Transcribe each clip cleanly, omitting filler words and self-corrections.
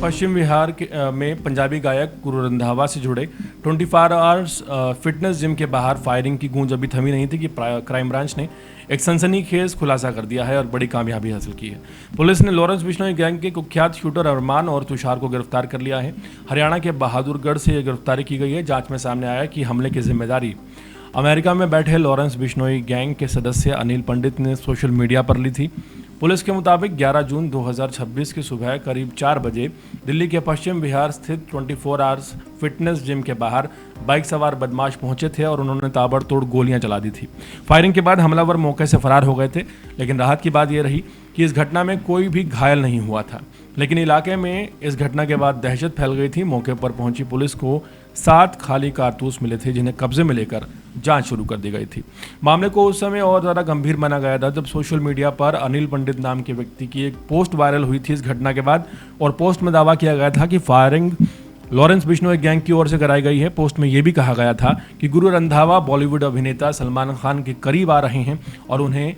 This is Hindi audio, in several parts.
पश्चिम बिहार में पंजाबी गायक गुरु रंधावा से जुड़े 24 आवर्स फिटनेस जिम के बाहर फायरिंग की गूंज अभी थमी नहीं थी कि क्राइम ब्रांच ने एक सनसनीखेज खुलासा कर दिया है और बड़ी कामयाबी हासिल की है। पुलिस ने लॉरेंस बिश्नोई गैंग के कुख्यात शूटर अरमान और तुषार को गिरफ्तार कर लिया है। हरियाणा के बहादुरगढ़ से यह गिरफ्तारी की गई है। जांच में सामने आया कि हमले की जिम्मेदारी अमेरिका में बैठे लॉरेंस बिश्नोई गैंग के सदस्य अनिल पंडित ने सोशल मीडिया पर ली थी। पुलिस के मुताबिक 11 जून 2026 की सुबह करीब 4 बजे दिल्ली के पश्चिम बिहार स्थित 24 आवर्स फिटनेस जिम के बाहर बाइक सवार बदमाश पहुंचे थे और उन्होंने ताबड़तोड़ गोलियां चला दी थी। फायरिंग के बाद हमलावर मौके से फरार हो गए थे, लेकिन राहत की बात यह रही कि इस घटना में कोई भी घायल नहीं हुआ था। लेकिन इलाके में इस घटना के बाद दहशत फैल गई थी। मौके पर पहुंची पुलिस को 7 खाली कारतूस मिले थे, जिन्हें कब्जे में लेकर जांच शुरू कर दी गई थी। मामले को उस समय और ज़्यादा गंभीर माना गया था जब सोशल मीडिया पर अनिल पंडित नाम के व्यक्ति की एक पोस्ट वायरल हुई थी इस घटना के बाद, और पोस्ट में दावा किया गया था कि फायरिंग लॉरेंस बिश्नोई गैंग की ओर से कराई गई है। पोस्ट में यह भी कहा गया था कि गुरु रंधावा बॉलीवुड अभिनेता सलमान खान के करीब आ रहे हैं और उन्हें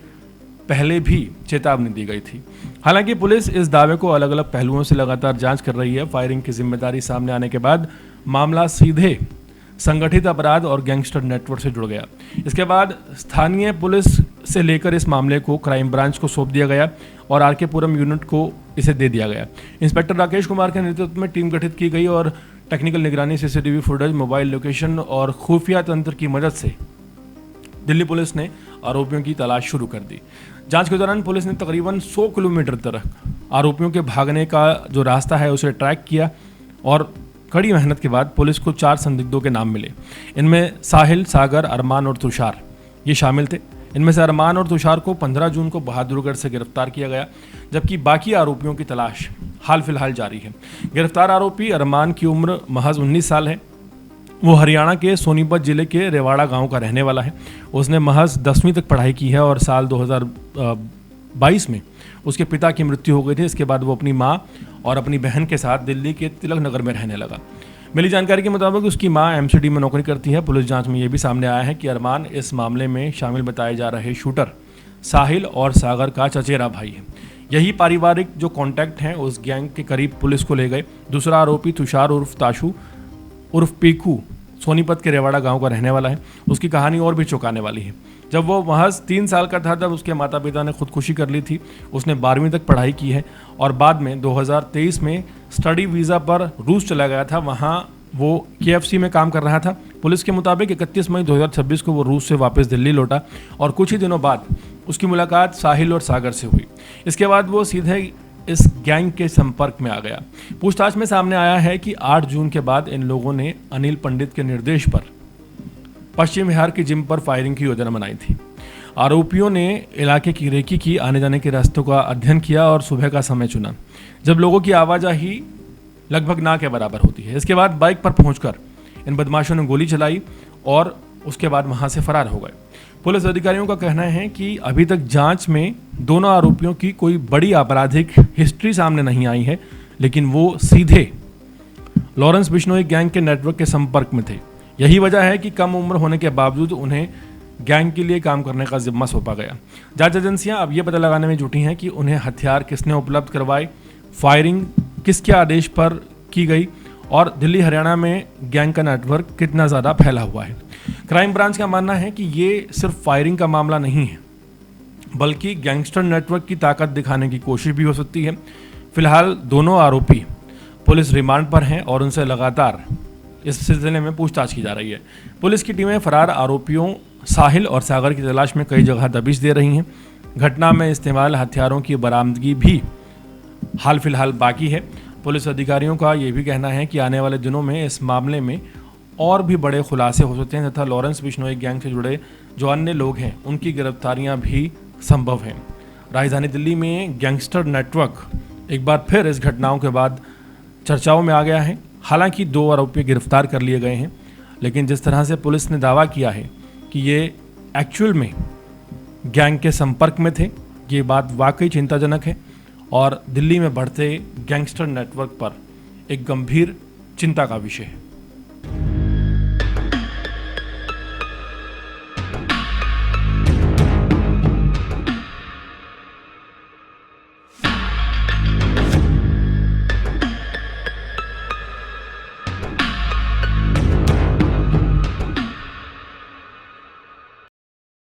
पहले भी चेतावनी दी गई थी। हालांकि पुलिस इस दावे को अलग अलग पहलुओं से लगातार जांच कर रही है। फायरिंग की जिम्मेदारी सामने आने के बाद मामला सीधे संगठित अपराध और गैंगस्टर नेटवर्क से जुड़ गया। इसके बाद स्थानीय पुलिस से लेकर इस मामले को क्राइम ब्रांच को सौंप दिया गया और आर के पुरम यूनिट को इसे दे दिया गया। इंस्पेक्टर राकेश कुमार के नेतृत्व में टीम गठित की गई और टेक्निकल निगरानी, सीसीटीवी फुटेज, मोबाइल लोकेशन और खुफिया तंत्र की मदद से दिल्ली पुलिस ने आरोपियों की तलाश शुरू कर दी। जांच के दौरान पुलिस ने तकरीबन 100 किलोमीटर तक आरोपियों के भागने का जो रास्ता है उसे ट्रैक किया और कड़ी मेहनत के बाद पुलिस को 4 संदिग्धों के नाम मिले। इनमें साहिल, सागर, अरमान और तुषार ये शामिल थे। इनमें से अरमान और तुषार को 15 जून को बहादुरगढ़ से गिरफ्तार किया गया, जबकि बाकी आरोपियों की तलाश हाल फिलहाल जारी है। गिरफ्तार आरोपी अरमान की उम्र महज 19 साल है। वो हरियाणा के सोनीपत जिले के रेवाड़ा गांव का रहने वाला है। उसने महज 10वीं तक पढ़ाई की है और साल 2022 में उसके पिता की मृत्यु हो गई थी। इसके बाद वो अपनी मां और अपनी बहन के साथ दिल्ली के तिलक नगर में रहने लगा। मिली जानकारी के मुताबिक उसकी मां एमसीडी में नौकरी करती है। पुलिस जांच में यह भी सामने आया है कि अरमान इस मामले में शामिल बताए जा रहे शूटर साहिल और सागर का चचेरा भाई है। यही पारिवारिक जो कॉन्टैक्ट हैं उस गैंग के करीब पुलिस को ले गए। दूसरा आरोपी तुषार उर्फ ताशु उर्फ पीकू सोनीपत के रेवाड़ा गांव का रहने वाला है। उसकी कहानी और भी चौंकाने वाली है। जब वो महज 3 साल का था तब उसके माता पिता ने खुदकुशी कर ली थी। उसने 12वीं तक पढ़ाई की है और बाद में 2023 में स्टडी वीज़ा पर रूस चला गया था। वहाँ वो KFC में काम कर रहा था। पुलिस के मुताबिक 31 मई 2026 को वो रूस से वापस दिल्ली लौटा और कुछ ही दिनों बाद उसकी मुलाकात साहिल और सागर से हुई। इसके बाद वो सीधे इस गैंग के संपर्क में आ गया। पूछताछ में सामने आया है कि 8 जून के बाद इन लोगों ने अनिल पंडित के निर्देश पर पश्चिम बिहार की जिम पर फायरिंग की योजना बनाई थी। आरोपियों ने इलाके की रेकी की, आने जाने के रास्तों का अध्ययन किया और सुबह का समय चुना जब लोगों की आवाजाही लगभग ना के बराबर होती है। इसके बाद बाइक पर पहुंचकर इन बदमाशों ने गोली चलाई और उसके बाद वहां से फरार हो गए। पुलिस अधिकारियों का कहना है कि अभी तक जांच में दोनों आरोपियों की कोई बड़ी आपराधिक हिस्ट्री सामने नहीं आई है, लेकिन वो सीधे लॉरेंस बिश्नोई गैंग के नेटवर्क के संपर्क में थे। यही वजह है कि कम उम्र होने के बावजूद उन्हें गैंग के लिए काम करने का जिम्मा सौंपा गया। जांच एजेंसियां अब ये पता लगाने में जुटी हैं कि उन्हें हथियार किसने उपलब्ध करवाए, फायरिंग किसके आदेश पर की गई और दिल्ली हरियाणा में गैंग का नेटवर्क कितना ज़्यादा फैला हुआ है। क्राइम ब्रांच का मानना है कि ये सिर्फ फायरिंग का मामला नहीं है, बल्कि गैंगस्टर नेटवर्क की ताकत दिखाने की कोशिश भी हो सकती है। फिलहाल दोनों आरोपी पुलिस रिमांड पर हैं और उनसे लगातार इस सिलसिले में पूछताछ की जा रही है। पुलिस की टीमें फरार आरोपियों साहिल और सागर की तलाश में कई जगह दबिश दे रही हैं। घटना में इस्तेमाल हथियारों की बरामदगी भी हाल फिलहाल बाकी है। पुलिस अधिकारियों का ये भी कहना है कि आने वाले दिनों में इस मामले में और भी बड़े खुलासे हो सकते हैं तथा लॉरेंस बिश्नोई गैंग से जुड़े जो अन्य लोग हैं उनकी गिरफ्तारियां भी संभव हैं। राजधानी दिल्ली में गैंगस्टर नेटवर्क एक बार फिर इस घटनाओं के बाद चर्चाओं में आ गया है। हालांकि 2 आरोपी गिरफ्तार कर लिए गए हैं, लेकिन जिस तरह से पुलिस ने दावा किया है कि ये एक्चुअल में गैंग के संपर्क में थे, ये बात वाकई चिंताजनक है और दिल्ली में बढ़ते गैंगस्टर नेटवर्क पर एक गंभीर चिंता का विषय है।